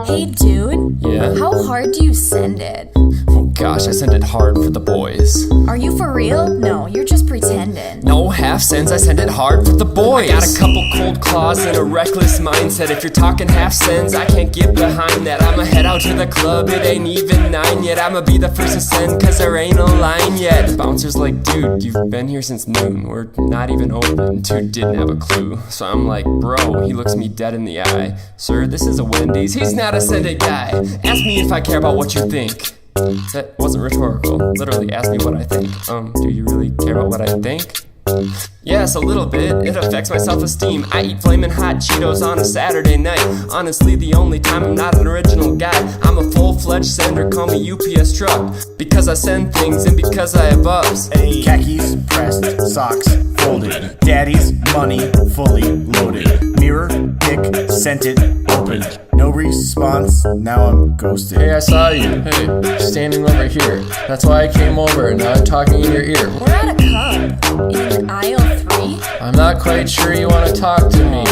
Hey dude, Yeah? how hard do you send it? Oh gosh, I sent it hard for the boys. Are you for real? No, you're just pretending. No half cents, I sent it hard for the boys. I got a couple cold claws and a reckless mindset. If you're talking half cents, I can't get behind that. I'ma head out to the club, it ain't even 9 yet. I'ma be the first to send, cause there ain't a line yet. The bouncer's like, dude, you've been here since noon. We're not even open. Dude didn't have a clue. So I'm like, bro, he looks me dead in the eye. Sir, this is a Wendy's, he's not a send it guy. Ask me if I care about what you think. That wasn't rhetorical. Literally, ask me what I think. Do you really care about what I think? Yes, a little bit. It affects my self-esteem. I eat flamin' hot Cheetos on a Saturday night. Honestly, the only time I'm not an original guy. I'm a full-fledged sender, call me UPS truck. Because I send things and because I have bubs. Hey. Khakis, pressed, socks, folded. Daddy's money, fully loaded. Mirror, pick, sent it, opened. No response, now I'm ghosted. Hey, I saw you. Hey, standing over here. That's why I came over, and now I'm talking in your ear. We're at a club. In aisle 3? I'm not quite sure you want to talk to me.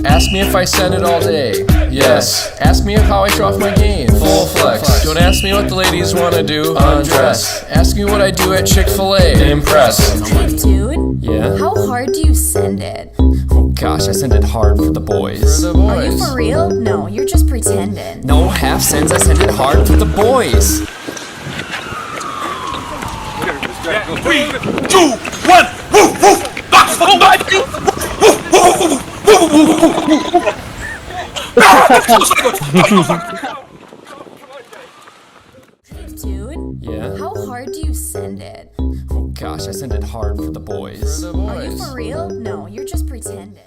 Ask me if I send it all day. Yes. Ask me how I show off my game. Full flex. Don't ask me what the ladies want to do. Undress. Ask me what I do at Chick-fil-A. Impress. Hey dude, Yeah? how hard do you send it? Oh gosh, I sent it hard for the boys. For the Are you boys. for real? No, you're just pretending. No half cents, I sent it hard for the boys. 3, 2, 1, woof, woof, box, oh my, Hey dude, Yeah? how hard do you send it? Oh gosh, I sent it hard for the boys. For the Are you boys. for real? No, you're just pretending.